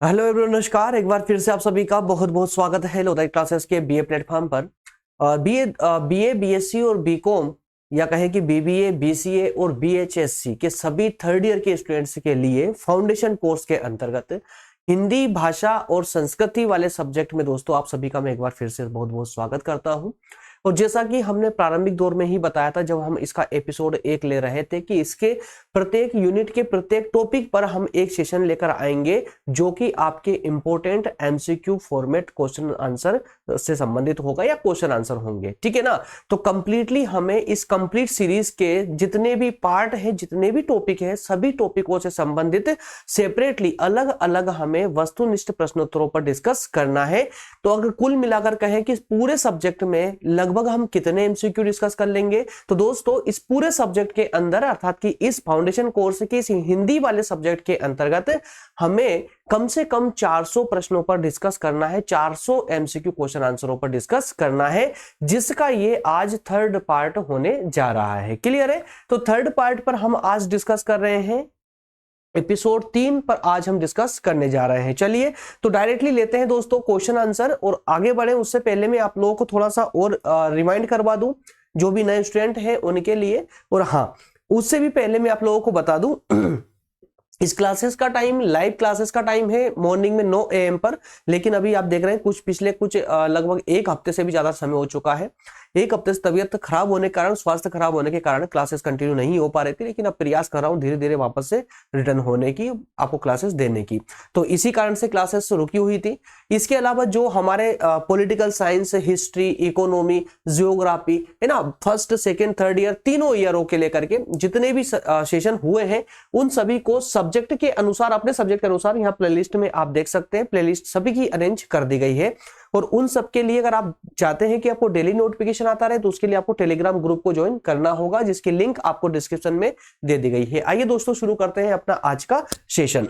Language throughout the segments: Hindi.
हेलो एवरीवन, नमस्कार। एक बार फिर से आप सभी का बहुत बहुत स्वागत है लोधाई क्लासेस के बीए प्लेटफॉर्म पर। बीए बीएससी और बीकॉम या कहें कि बीबीए बीसीए और बीएचएससी के सभी थर्ड ईयर के स्टूडेंट्स के लिए फाउंडेशन कोर्स के अंतर्गत हिंदी भाषा और संस्कृति वाले सब्जेक्ट में दोस्तों आप सभी का मैं एक बार फिर से बहुत बहुत स्वागत करता हूं। और जैसा कि हमने प्रारंभिक दौर में ही बताया था जब हम इसका एपिसोड 1 ले रहे थे कि इसके प्रत्येक यूनिट के प्रत्येक टॉपिक पर हम एक सेशन लेकर आएंगे जो कि आपके important MCQ format question answer से संबंधित होगा या क्वेश्चन आंसर होंगे, ठीक है ना। तो कंप्लीटली हमें इस कंप्लीट सीरीज के जितने भी पार्ट है, जितने भी टॉपिक है, सभी टॉपिकों से संबंधित सेपरेटली अलग अलग हमें वस्तुनिष्ठ प्रश्नोत्तरों पर डिस्कस करना है। तो अगर कुल मिलाकर कहें कि पूरे सब्जेक्ट में लगभग हम कितने एमसीक्यू डिस्कस कर लेंगे, तो दोस्तों इस पूरे सब्जेक्ट के अंदर अर्थात कि इस फाउंडेशन कोर्स के इस हिंदी वाले सब्जेक्ट के अंतर्गत हमें कम से कम 400 प्रश्नों पर डिस्कस करना है, 400 एमसीक्यू क्वेश्चन आंसरों पर डिस्कस करना है, जिसका ये आज थर्ड पार्ट होने जा रहा है। क्लियर है? तो थर्ड पार्ट पर हम आज डिस्कस कर रहे हैं, एपिसोड 3 पर आज हम डिस्कस करने जा रहे हैं। चलिए तो डायरेक्टली लेते हैं दोस्तों क्वेश्चन आंसर, और आगे बढ़े उससे पहले मैं आप लोगों को थोड़ा सा और रिमाइंड करवा दूं जो भी नए स्टूडेंट हैं उनके लिए। और हाँ, उससे भी पहले मैं आप लोगों को बता दूं इस क्लासेस का टाइम, लाइव क्लासेस का टाइम है मॉर्निंग में 9 AM पर, लेकिन अभी आप देख रहे हैं पिछले लगभग एक हफ्ते से भी ज्यादा समय हो चुका है। एक हफ्ते से तबीयत खराब होने के कारण, स्वास्थ्य खराब होने के कारण क्लासेस कंटिन्यू नहीं हो पा रही थी, लेकिन अब प्रयास कर रहा हूं धीरे धीरे वापस से रिटर्न होने की, आपको क्लासेस देने की। तो इसी कारण से क्लासेस रुकी हुई थी। इसके अलावा जो हमारे political science, history, economy, geography है ना, फर्स्ट सेकेंड थर्ड ईयर तीनों ईयरों के लेकर के जितने भी सेशन हुए हैं उन सभी को सब्जेक्ट के अनुसार, अपने सब्जेक्ट के अनुसार यहाँ प्लेलिस्ट में आप देख सकते हैं। प्लेलिस्ट सभी की अरेंज कर दी गई है, और उन सब के लिए अगर आप चाहते हैं कि आपको डेली नोटिफिकेशन आता रहे तो उसके लिए आपको टेलीग्राम ग्रुप को ज्वाइन करना होगा, जिसकी लिंक आपको डिस्क्रिप्शन में दे दी गई है। आइए दोस्तों शुरू करते हैं अपना आज का सेशन।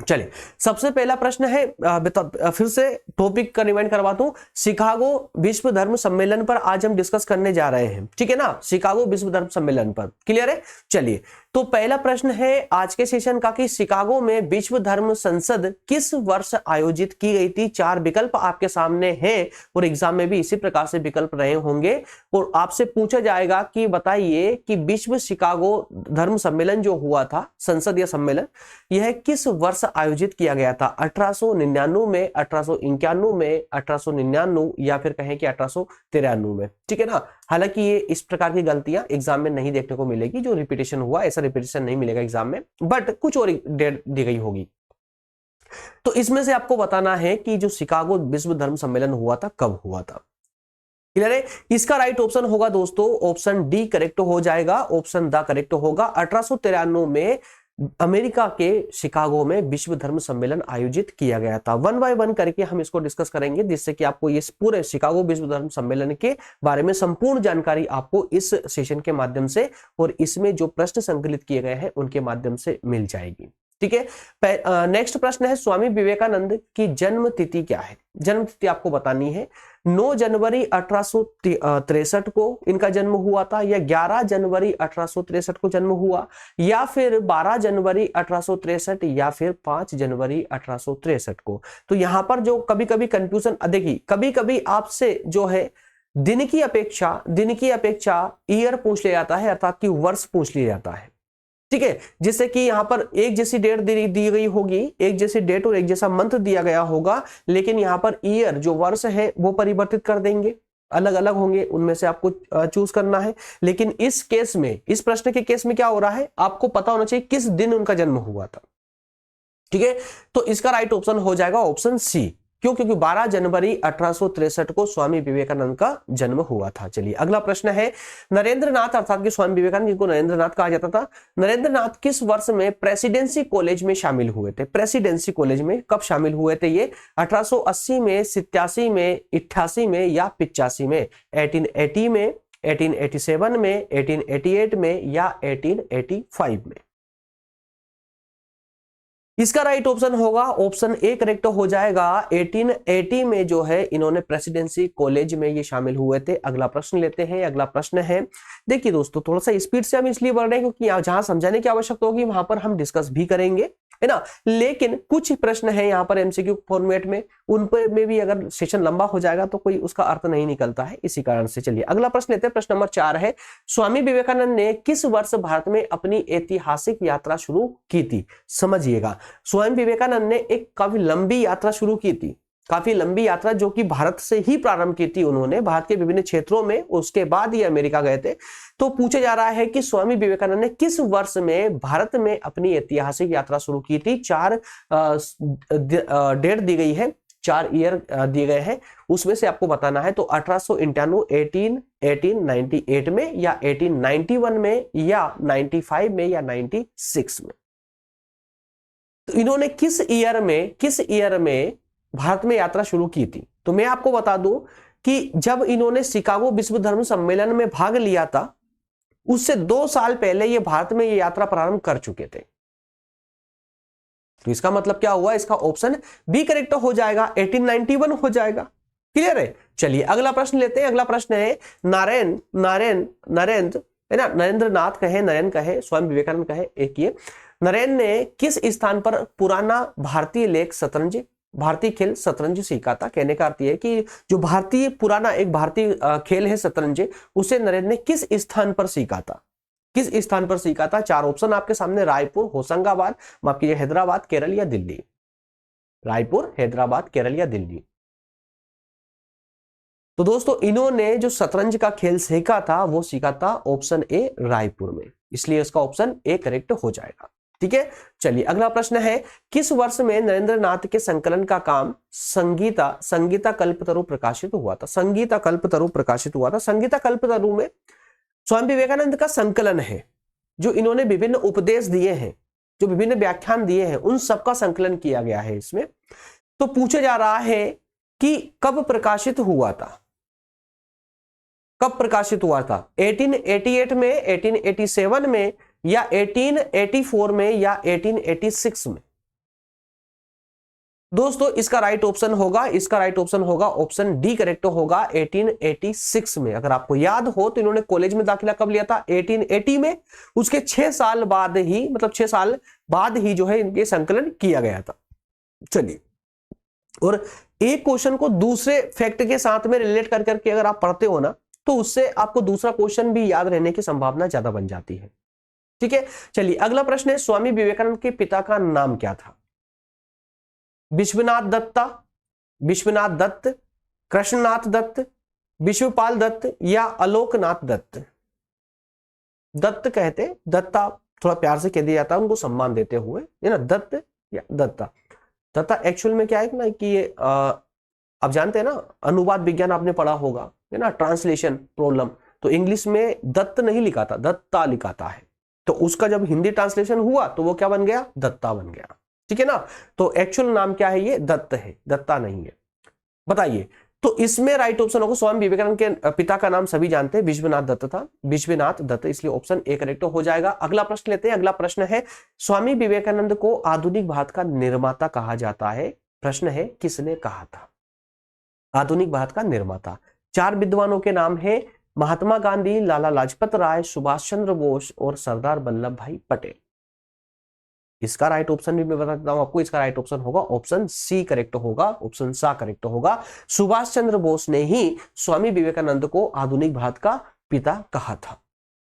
चलिए, सबसे पहला प्रश्न है, फिर से टॉपिक का रिमाइंड करवाता हूं, शिकागो विश्व धर्म सम्मेलन पर आज हम डिस्कस करने जा रहे हैं, ठीक है ना। शिकागो विश्व धर्म सम्मेलन पर क्लियर है। चलिए, तो पहला प्रश्न है आज के सेशन का कि शिकागो में विश्व धर्म संसद किस वर्ष आयोजित की गई थी। 4 विकल्प आपके सामने हैं और एग्जाम में भी इसी प्रकार से विकल्प रहे होंगे, और आपसे पूछा जाएगा कि बताइए कि विश्व शिकागो धर्म सम्मेलन जो हुआ था, संसद या सम्मेलन, यह किस वर्ष आयोजित किया गया था। 1899 में, 1891 में, 1899 या फिर कहें कि 1893 में, ठीक है ना। हालांकि ये इस प्रकार की गलतियां एग्जाम में नहीं देखने को मिलेगी, जो रिपीटेशन हुआ ऐसा रिपीटेशन नहीं मिलेगा एग्जाम में, बट कुछ और डेट दी गई होगी। तो इसमें से आपको बताना है कि जो शिकागो विश्व धर्म सम्मेलन हुआ था कब हुआ था। क्लियर है? इसका राइट ऑप्शन होगा दोस्तों ऑप्शन डी करेक्ट हो जाएगा, ऑप्शन द करेक्ट होगा। 1893 में अमेरिका के शिकागो में विश्व धर्म सम्मेलन आयोजित किया गया था। 1 बाय 1 करके हम इसको डिस्कस करेंगे, जिससे कि आपको ये पूरे शिकागो विश्व धर्म सम्मेलन के बारे में संपूर्ण जानकारी आपको इस सेशन के माध्यम से और इसमें जो प्रश्न संकलित किए गए हैं उनके माध्यम से मिल जाएगी, ठीक है। नेक्स्ट प्रश्न है, स्वामी विवेकानंद की जन्म तिथि क्या है। जन्म तिथि आपको बतानी है। 9 जनवरी 1863 को इनका जन्म हुआ था, या 11 जनवरी 1863 को जन्म हुआ, या फिर 12 जनवरी 1863, या फिर 5 जनवरी 1863 को। तो यहां पर जो कभी कभी कंफ्यूजन, देखिए कभी कभी आपसे जो है दिन की अपेक्षा ईयर पूछ लिया जाता है, अर्थात कि वर्ष पूछ लिया जाता है, ठीक है। जिससे कि यहां पर एक जैसी डेट दी गई होगी, एक जैसी डेट और एक जैसा मंथ दिया गया होगा, लेकिन यहां पर ईयर जो वर्ष है वो परिवर्तित कर देंगे, अलग अलग होंगे, उनमें से आपको चूज करना है। लेकिन इस केस में, इस प्रश्न के केस में क्या हो रहा है, आपको पता होना चाहिए किस दिन उनका जन्म हुआ था, ठीक है। तो इसका राइट ऑप्शन हो जाएगा ऑप्शन सी। क्यों? क्योंकि 12 जनवरी 1863 को स्वामी विवेकानंद का जन्म हुआ था। चलिए, अगला प्रश्न है, नरेंद्रनाथ अर्थात कि स्वामी विवेकानंद जिनको नरेंद्रनाथ कहा जाता था, नरेंद्रनाथ किस वर्ष में प्रेसिडेंसी कॉलेज में शामिल हुए थे। प्रेसिडेंसी कॉलेज में कब शामिल हुए थे ये? 1880 में, 87 में, 88 में या 85 में। 1880 में, 1887 में, 1888 में या 1885 में। इसका राइट ऑप्शन होगा ऑप्शन ए करेक्ट हो जाएगा। 1880 में जो है इन्होंने प्रेसिडेंसी कॉलेज में ये शामिल हुए थे। अगला प्रश्न लेते हैं। अगला प्रश्न है, देखिए दोस्तों थोड़ा सा स्पीड से हम इसलिए बढ़ रहे हैं क्योंकि जहां समझाने की आवश्यकता होगी वहां पर हम डिस्कस भी करेंगे। है ना। लेकिन कुछ प्रश्न है यहाँ पर एमसीक्यू फॉर्मेट में, उन पर में भी अगर सेशन लंबा हो जाएगा तो कोई उसका अर्थ नहीं निकलता है, इसी कारण से। चलिए अगला प्रश्न लेते हैं। प्रश्न नंबर 4 है, स्वामी विवेकानंद ने किस वर्ष भारत में अपनी ऐतिहासिक यात्रा शुरू की थी? समझिएगा, स्वामी विवेकानंद ने एक काफी लंबी यात्रा शुरू की थी, काफी लंबी यात्रा जो कि भारत से ही प्रारंभ की थी उन्होंने, भारत के विभिन्न क्षेत्रों में, उसके बाद ही अमेरिका गए थे। तो पूछा जा रहा है कि स्वामी विवेकानंद ने किस वर्ष में भारत में अपनी ऐतिहासिक यात्रा शुरू की थी? 4 डेट दी गई है, 4 ईयर दिए गए हैं, उसमें से आपको बताना है। तो 1898, 1898 में, या 1891 में, या 95 में, या 96 में। तो इन्होंने किस ईयर में भारत में यात्रा शुरू की थी? तो मैं आपको बता दूं कि जब इन्होंने शिकागो विश्व धर्म सम्मेलन में भाग लिया था, उससे 2 साल पहले ये भारत में ये यात्रा प्रारंभ कर चुके थे। तो इसका मतलब क्या हुआ? इसका ऑप्शन बी करेक्ट हो जाएगा, 1891 हो जाएगा। क्लियर है? चलिए अगला प्रश्न लेते हैं। अगला प्रश्न है, नरेंद्र है ना, नरेंद्र नाथ कहे, नरेन कहे, स्वामी विवेकानंद कहे, एक ये नरेन ने किस स्थान पर पुराना भारतीय लेख शतरंज, भारतीय खेल शतरंज सीखा था? कहने का अर्थ यह है कि जो पुराना एक भारतीय खेल है शतरंज, उसे नरेन ने किस स्थान पर सीखा था? किस स्थान पर सीखा था? 4 ऑप्शन आपके सामने, रायपुर, होशंगाबाद, माफ कीजिए हैदराबाद, केरल या दिल्ली। रायपुर, हैदराबाद, केरल या दिल्ली। तो दोस्तों इन्होंने जो शतरंज का खेल सीखा था वो सीखा था ऑप्शन ए, रायपुर में, इसलिए इसका ऑप्शन ए करेक्ट हो जाएगा। ठीक है, चलिए अगला प्रश्न है, किस वर्ष में नरेंद्र नाथ के संकलन का काम संगीता कल्पतरु प्रकाशित हुआ था? संगीता कल्पतरु प्रकाशित हुआ था। संगीता कल्पतरु में स्वामी विवेकानंद का संकलन है, जो इन्होंने विभिन्न उपदेश दिए हैं, जो विभिन्न व्याख्यान दिए हैं, उन सबका संकलन किया गया है इसमें। तो पूछा जा रहा है कि कब प्रकाशित हुआ था? कब प्रकाशित हुआ था? 1888 में, 1887 में, या 1884 में, या 1886 में? दोस्तों इसका राइट ऑप्शन होगा ऑप्शन डी करेक्ट होगा, 1886 में। अगर आपको याद हो तो इन्होंने कॉलेज में दाखिला कब लिया था? 1880 में। उसके 6 साल बाद ही, मतलब 6 साल बाद ही जो है इनके संकलन किया गया था। चलिए, और एक क्वेश्चन को दूसरे फैक्ट के साथ में रिलेट कर करके अगर आप पढ़ते हो ना, तो उससे आपको दूसरा क्वेश्चन भी याद रहने की संभावना ज्यादा बन जाती है। ठीक है, चलिए अगला प्रश्न है, स्वामी विवेकानंद के पिता का नाम क्या था? विश्वनाथ दत्त, कृष्णनाथ दत्त, विश्वपाल दत्त, या आलोकनाथ दत्त? दत्त कहते, दत्ता थोड़ा प्यार से कह दिया जाता है उनको सम्मान देते हुए, है ना, दत्त या दत्ता। दत्ता एक्चुअल में क्या है ना कि ये आप जानते हैं ना, अनुवाद विज्ञान आपने पढ़ा होगा, है ना, ट्रांसलेशन प्रॉब्लम, तो इंग्लिश में दत्त नहीं लिखा था, दत्ता लिखा था है। तो उसका जब हिंदी ट्रांसलेशन हुआ तो वो क्या बन गया? दत्ता बन गया। ठीक है ना, तो एक्चुअल नाम क्या है? ये दत्त है, दत्ता नहीं है। बताइए, तो इसमें राइट ऑप्शन होगा, स्वामी विवेकानंद के पिता का नाम सभी जानते हैं, विश्वनाथ दत्त था, विश्वनाथ दत्त, इसलिए ऑप्शन ए करेक्ट हो जाएगा। अगला प्रश्न लेते हैं। अगला प्रश्न है, स्वामी विवेकानंद को आधुनिक भारत का निर्माता कहा जाता है? प्रश्न है, किसने कहा था आधुनिक भारत का निर्माता? 4 विद्वानों के नाम है, महात्मा गांधी, लाला लाजपत राय, सुभाष चंद्र बोस और सरदार वल्लभ भाई पटेल। इसका राइट ऑप्शन भी मैं बता देता हूं आपको, इसका राइट ऑप्शन होगा ऑप्शन सी करेक्ट होगा, ऑप्शन सा करेक्ट होगा। सुभाष चंद्र बोस ने ही स्वामी विवेकानंद को आधुनिक भारत का पिता कहा था।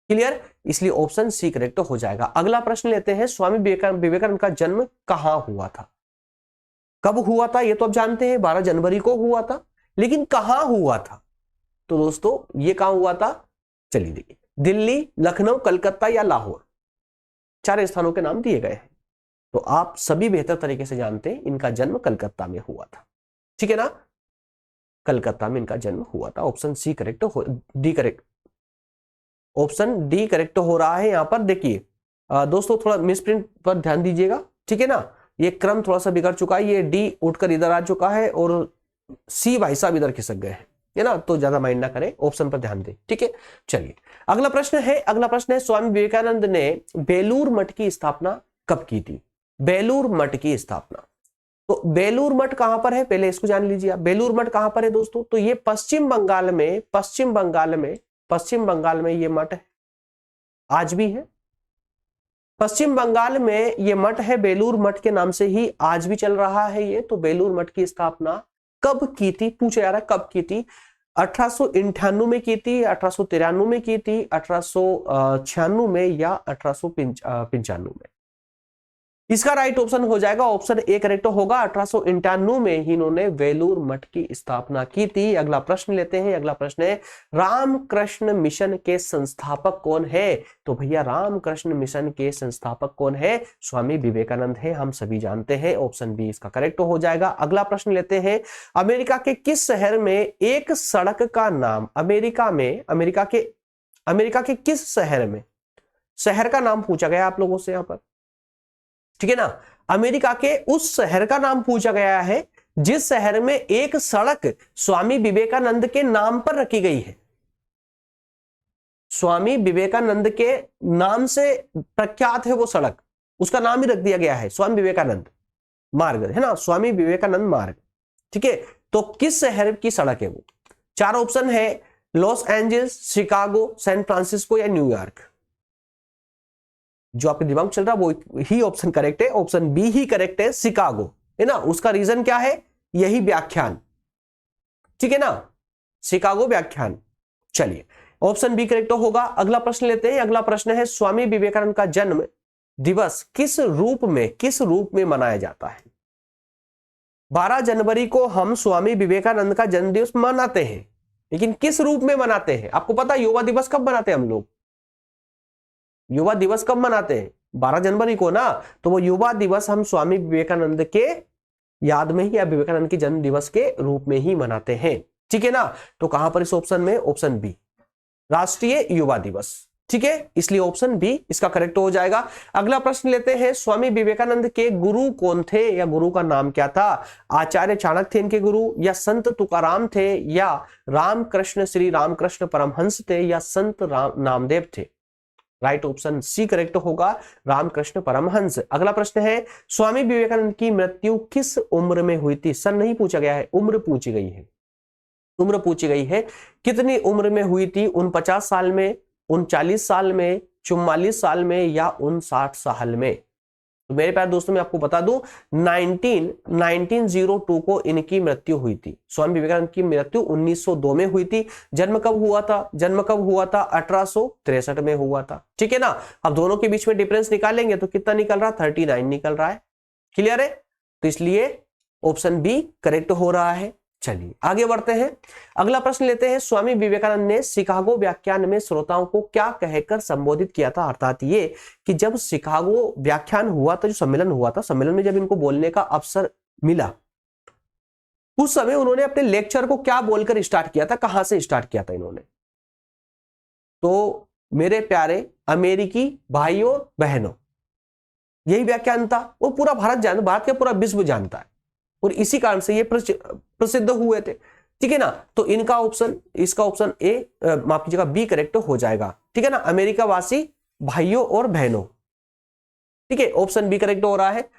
क्लियर, इसलिए ऑप्शन सी करेक्ट हो जाएगा। अगला प्रश्न लेते हैं, स्वामी विवेकानंद का जन्म कहां हुआ था? कब हुआ था ये तो आप जानते हैं, 12 जनवरी को हुआ था, लेकिन कहां हुआ था? तो दोस्तों ये कहां हुआ था? चलिए देखिए, दिल्ली, लखनऊ, कलकत्ता या लाहौर, 4 स्थानों के नाम दिए गए हैं। तो आप सभी बेहतर तरीके से जानते हैं इनका जन्म कलकत्ता में हुआ था। ठीक है ना, कलकत्ता में इनका जन्म हुआ था। ऑप्शन सी करेक्ट हो, D correct, option D correct हो रहा है यहां पर। देखिए दोस्तों थोड़ा मिसप्रिंट पर ध्यान दीजिएगा, ठीक है ना, ये क्रम थोड़ा सा बिगड़ चुका है, ये डी उठकर इधर आ चुका है और सी भाई साहब इधर खिसक गए हैं, है ना, तो ज्यादा माइंड ना करें, ऑप्शन पर ध्यान दें। ठीक है, चलिए अगला प्रश्न है, स्वामी विवेकानंद ने बेलूर मठ की स्थापना कब की थी? बेलूर मठ की स्थापना, तो बेलूर मठ कहां पर है पहले इसको जान लीजिए आप। बेलूर मठ कहां पर है दोस्तों? तो ये पश्चिम बंगाल में ये मठ है, आज भी है। पश्चिम बंगाल में ये मठ है, बेलूर मठ के नाम से ही आज भी चल रहा है ये। तो बेलूर मठ की स्थापना कब की थी, पूछा जा रहा है कब की थी। 1898 में की थी, 1893 में की थी, 1896 में या 1895 में। इसका राइट ऑप्शन हो जाएगा ऑप्शन ए करेक्ट होगा। 1891 में ही इन्होंने वेलूर मठ की स्थापना की थी। अगला प्रश्न लेते हैं। अगला प्रश्न है रामकृष्ण मिशन के संस्थापक कौन है? तो भैया रामकृष्ण मिशन के संस्थापक कौन है? स्वामी विवेकानंद है, हम सभी जानते हैं। ऑप्शन बी इसका करेक्ट हो जाएगा। अगला प्रश्न लेते हैं। अमेरिका के किस शहर में एक सड़क का नाम, अमेरिका के किस शहर में, शहर का नाम पूछा गया आप लोगों से यहां पर, ठीक है ना। अमेरिका के उस शहर का नाम पूछा गया है जिस शहर में एक सड़क स्वामी विवेकानंद के नाम पर रखी गई है। स्वामी विवेकानंद के नाम से प्रख्यात है वो सड़क, उसका नाम ही रख दिया गया है स्वामी विवेकानंद मार्ग, है ना, स्वामी विवेकानंद मार्ग। ठीक है, तो किस शहर की सड़क है वो? चार ऑप्शन है, Los Angeles, Chicago, San Francisco या न्यूयॉर्क। जो आपके दिमाग चल रहा है वो ही ऑप्शन करेक्ट है, ऑप्शन बी ही करेक्ट है, शिकागो, है ना। उसका रीजन क्या है? यही व्याख्यान, ठीक है ना, शिकागो व्याख्यान। चलिए ऑप्शन बी करेक्ट होगा। अगला प्रश्न लेते हैं। अगला प्रश्न है स्वामी विवेकानंद का जन्म दिवस किस रूप में मनाया जाता है? 12 जनवरी को हम स्वामी विवेकानंद का जन्म दिवस मनाते हैं, लेकिन किस रूप में मनाते हैं? आपको पता है युवा दिवस कब मनाते हैं हम लोग? युवा दिवस कब मनाते हैं? 12 जनवरी को ना। तो वो युवा दिवस हम स्वामी विवेकानंद के याद में ही या विवेकानंद के जन्म दिवस के रूप में ही मनाते हैं, ठीक है ना। तो कहां पर इस ऑप्शन में? ऑप्शन बी, राष्ट्रीय युवा दिवस, ठीक है, इसलिए ऑप्शन बी इसका करेक्ट हो जाएगा। अगला प्रश्न लेते हैं। स्वामी विवेकानंद के गुरु कौन थे या गुरु का नाम क्या था? आचार्य चाणक्य थे इनके गुरु, या संत तुकाराम थे, या रामकृष्ण श्री रामकृष्ण परमहंस थे, या संत नामदेव थे? राइट ऑप्शन सी करेक्ट होगा, रामकृष्ण परमहंस। अगला प्रश्न है स्वामी विवेकानंद की मृत्यु किस उम्र में हुई थी? सन नहीं पूछा गया है, उम्र पूछी गई है। उम्र पूछी गई है, कितनी उम्र में हुई थी? 49 साल में, 39 साल में, 44 साल में या 59 साल में? तो मेरे प्यारे दोस्तों मैं आपको बता दूं 1902 को इनकी मृत्यु हुई थी। स्वामी विवेकानंद की मृत्यु 1902 में हुई थी। जन्म कब हुआ था? 1863 में हुआ था, ठीक है ना। अब दोनों के बीच में डिफरेंस निकालेंगे तो कितना निकल रहा? 39 निकल रहा है। क्लियर है? तो इसलिए ऑप्शन बी करेक्ट हो रहा है। चलिए आगे बढ़ते हैं। अगला प्रश्न लेते हैं। स्वामी विवेकानंद ने शिकागो व्याख्यान में श्रोताओं को क्या कहकर संबोधित किया था? अर्थात ये कि जब शिकागो व्याख्यान हुआ था, जो सम्मेलन हुआ था, सम्मेलन में जब इनको बोलने का अवसर मिला, उस समय उन्होंने अपने लेक्चर को क्या बोलकर स्टार्ट किया था? कहां से स्टार्ट किया था इन्होंने? तो मेरे प्यारे अमेरिकी भाइयों बहनों, यही व्याख्यान था। वो पूरा भारत का पूरा विश्व जानता है और इसी कारण से ये प्रसिद्ध हुए थे, ठीक है ना। तो इसका ऑप्शन ए, माफ कीजिएगा, बी करेक्ट हो जाएगा, ठीक है ना। अमेरिका वासी भाइयों और बहनों, ठीक है, ऑप्शन बी करेक्ट हो रहा है।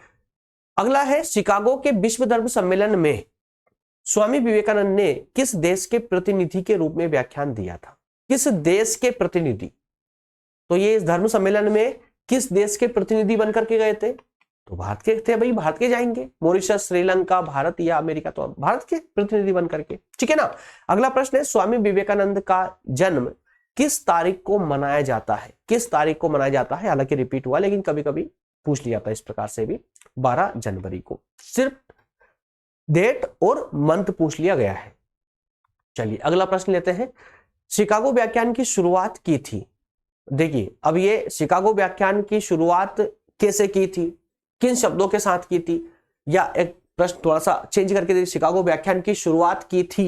अगला है शिकागो के विश्व धर्म सम्मेलन में स्वामी विवेकानंद ने किस देश के प्रतिनिधि के रूप में व्याख्यान दिया था? किस देश के प्रतिनिधि? तो ये इस धर्म सम्मेलन में किस देश के प्रतिनिधि बनकर के गए थे? तो भारत के थे भाई, भारत के जाएंगे, मॉरिशस, श्रीलंका, भारत या अमेरिका, तो भारत के प्रतिनिधि बन करके, ठीक है ना। अगला प्रश्न है स्वामी विवेकानंद का जन्म किस तारीख को मनाया जाता है? किस तारीख को मनाया जाता है? हालांकि रिपीट हुआ लेकिन कभी कभी पूछ लिया था इस प्रकार से भी। 12 जनवरी को, सिर्फ डेट और मंथ पूछ लिया गया है। चलिए अगला प्रश्न लेते हैं। शिकागो व्याख्यान की शुरुआत की थी, देखिए अब ये शिकागो व्याख्यान की शुरुआत कैसे की थी, किन शब्दों के साथ की थी, या एक प्रश्न थोड़ा सा चेंज करके देखिए, शिकागो व्याख्यान की शुरुआत की थी,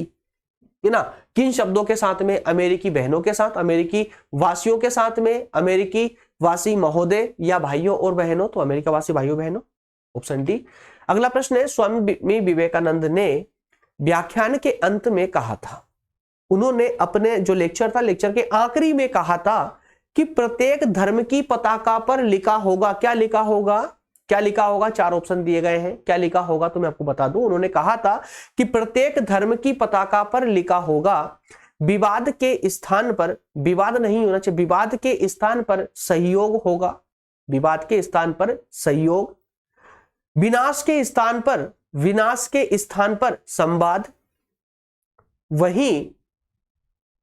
है ना, किन शब्दों के साथ में? अमेरिकी बहनों के साथ, अमेरिकी वासियों के साथ में, अमेरिकी वासी महोदय या भाइयों और बहनों? तो अमेरिका वासी भाइयों बहनों, ऑप्शन डी। अगला प्रश्न है स्वामी विवेकानंद ने व्याख्यान के अंत में कहा था, उन्होंने अपने जो लेक्चर था, लेक्चर के आखिरी में कहा था कि प्रत्येक धर्म की पताका पर लिखा होगा, क्या लिखा होगा? क्या लिखा होगा? चार ऑप्शन दिए गए हैं, क्या लिखा होगा तो मैं आपको बता दूं। उन्होंने कहा था कि प्रत्येक धर्म की पताका पर लिखा होगा विवाद के स्थान पर, विवाद नहीं होना चाहिए, विवाद के स्थान पर सहयोग होगा, विवाद के स्थान पर सहयोग, विनाश के स्थान पर संवाद, वहीं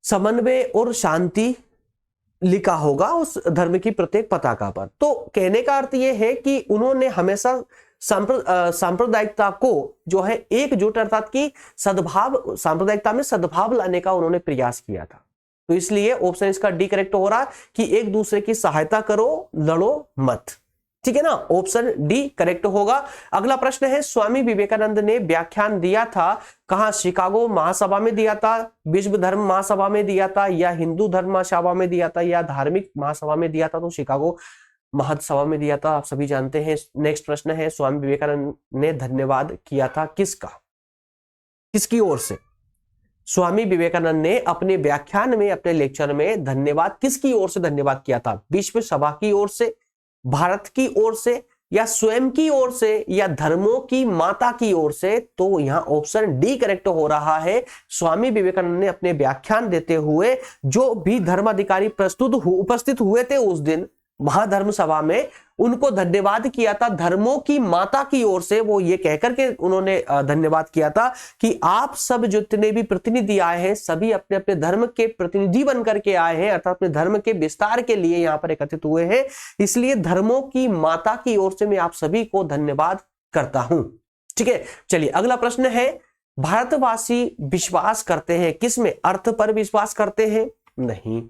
समन्वय और शांति लिखा होगा उस धर्म की प्रत्येक पताका पर। तो कहने का अर्थ यह है कि उन्होंने हमेशा सांप्रदायिकता को जो है एकजुट अर्थात कि सद्भाव, सांप्रदायिकता में सद्भाव लाने का उन्होंने प्रयास किया था। तो इसलिए ऑप्शन इसका डी करेक्ट हो रहा कि एक दूसरे की सहायता करो, लड़ो मत। ठीक है ना, ऑप्शन डी करेक्ट होगा। अगला प्रश्न है, स्वामी विवेकानंद ने व्याख्यान दिया था कहां? शिकागो महासभा में दिया था, विश्व धर्म महासभा में दिया था, या हिंदू धर्म महासभा में दिया था, या धार्मिक महासभा में दिया था? तो शिकागो महासभा में दिया था, आप सभी जानते हैं। नेक्स्ट प्रश्न है, स्वामी विवेकानंद ने धन्यवाद किया था किसका, किसकी ओर से? स्वामी विवेकानंद ने अपने व्याख्यान में, अपने लेक्चर में धन्यवाद किसकी ओर से धन्यवाद किया था? विश्व सभा की ओर से, भारत की ओर से, या स्वयं की ओर से, या धर्मों की माता की ओर से? तो यहां ऑप्शन डी करेक्ट हो रहा है। स्वामी विवेकानंद ने अपने व्याख्यान देते हुए जो भी धर्माधिकारी उपस्थित हुए थे उस दिन महाधर्म सभा में, उनको धन्यवाद किया था धर्मों की माता की ओर से। वो ये कहकर के उन्होंने धन्यवाद किया था कि आप सब जितने भी प्रतिनिधि आए हैं सभी अपने अपने धर्म के प्रतिनिधि बन करके आए हैं, अर्थात अपने धर्म के विस्तार के लिए यहाँ पर एकत्रित हुए हैं, इसलिए धर्मों की माता की ओर से मैं आप सभी को धन्यवाद करता हूं। ठीक है, चलिए अगला प्रश्न है, भारतवासी विश्वास करते हैं किसमें? अर्थ पर विश्वास करते हैं? नहीं।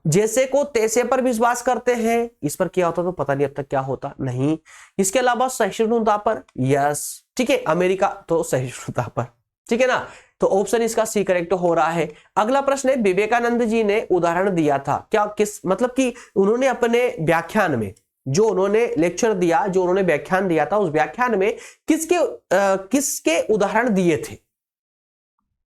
जैसे को तैसे पर विश्वास करते हैं? इस पर क्या होता तो पता नहीं अब तक क्या होता, नहीं। इसके अलावा सहिष्णुता पर? यस। ठीक है, अमेरिका तो सहिष्णुता पर। ठीक है ना, तो ऑप्शन इसका सी करेक्ट हो रहा है। अगला प्रश्न है, विवेकानंद जी ने उदाहरण दिया था क्या? किस मतलब कि उन्होंने अपने व्याख्यान में जो उन्होंने लेक्चर दिया, जो उन्होंने व्याख्यान दिया था, उस व्याख्यान में किसके उदाहरण दिए थे?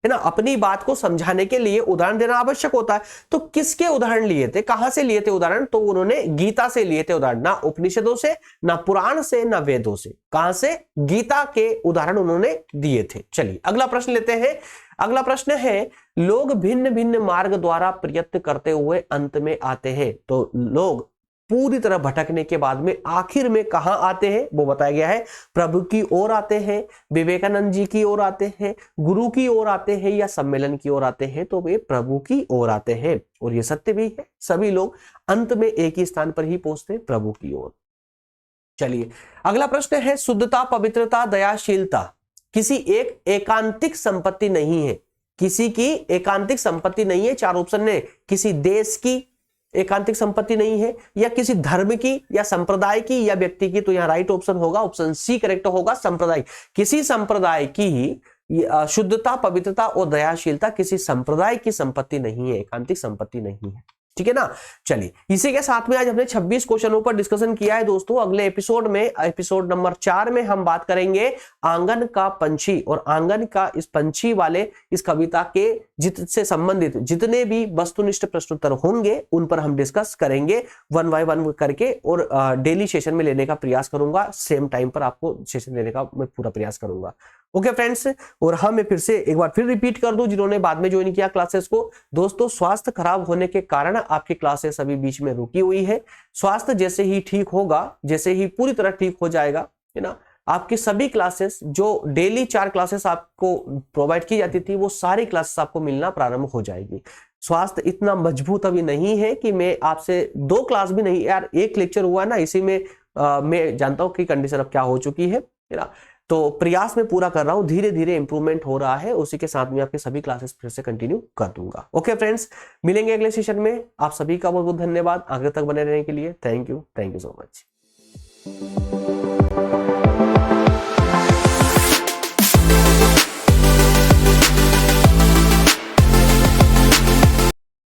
है ना, अपनी बात को समझाने के लिए उदाहरण देना आवश्यक होता है। तो किसके उदाहरण लिए थे, कहां से लिए थे उदाहरण? तो उन्होंने गीता से लिए थे उदाहरण, ना उपनिषदों से, ना पुराण से, ना वेदों से। कहां से? गीता के उदाहरण उन्होंने दिए थे। चलिए अगला प्रश्न लेते हैं। अगला प्रश्न है, लोग भिन्न भिन्न मार्ग द्वारा प्रयत्न करते हुए अंत में आते हैं। तो लोग पूरी तरह भटकने के बाद में आखिर में कहां आते हैं वो बताया गया है। प्रभु की ओर आते हैं, विवेकानंद जी की ओर आते हैं, गुरु की ओर आते हैं, या सम्मेलन की ओर आते हैं? तो वे प्रभु की ओर आते हैं, और ये सत्य भी है। सभी लोग अंत में एक ही स्थान पर ही पहुंचते हैं, प्रभु की ओर। चलिए अगला प्रश्न है, शुद्धता, पवित्रता, दयाशीलता किसी एक एकांतिक संपत्ति नहीं है। किसी की एकांतिक संपत्ति नहीं है। चार ऑप्शन ने, किसी देश की एकांतिक संपत्ति नहीं है, या किसी धर्म की, या संप्रदाय की, या व्यक्ति की? तो यहां राइट ऑप्शन होगा, ऑप्शन सी करेक्ट होगा, संप्रदाय। किसी संप्रदाय की शुद्धता, पवित्रता और दयाशीलता किसी संप्रदाय की संपत्ति नहीं है, एकांतिक संपत्ति नहीं है। ठीक है ना, चलिए इसी के साथ में आज हमने 26 क्वेश्चनों पर डिस्कशन किया है दोस्तों। अगले एपिसोड में, एपिसोड नंबर 4 में हम बात करेंगे आंगन का पंछी, और आंगन का इस पंछी वाले इस कविता के से संबंधित जितने भी वस्तुनिष्ठ प्रश्नोत्तर होंगे उन पर हम डिस्कस करेंगे वन बाय वन करके, और डेली सेशन में लेने का प्रयास करूंगा। सेम टाइम पर आपको सेशन लेने का मैं पूरा प्रयास करूंगा। ओके फ्रेंड्स, और हाँ मैं फिर से एक बार फिर रिपीट कर दूं जिन्होंने बाद में ज्वाइन किया क्लासेस को, दोस्तों स्वास्थ्य खराब होने के कारण आपकी क्लासेस अभी बीच में रुकी हुई है। स्वास्थ्य जैसे ही ठीक होगा, जैसे ही पूरी तरह ठीक हो जाएगा, है ना, आपकी सभी क्लासेस जो डेली 4 क्लासेस आपको प्रोवाइड की जाती थी वो सारी क्लासेस आपको मिलना प्रारंभ हो जाएगी। स्वास्थ्य इतना मजबूत अभी नहीं है कि मैं आपसे 2 क्लास भी नहीं, यार 1 लेक्चर हुआ ना, इसी में मैं जानता हूं कि कंडीशन अब क्या हो चुकी है ना, तो प्रयास में पूरा कर रहा हूं, धीरे धीरे इंप्रूवमेंट हो रहा है। उसी के साथ में आपके सभी क्लासेस फिर से कंटिन्यू कर दूंगा। ओके फ्रेंड्स, मिलेंगे अगले सेशन में। आप सभी का बहुत बहुत धन्यवाद आगे तक बने रहने के लिए। Thank you so much.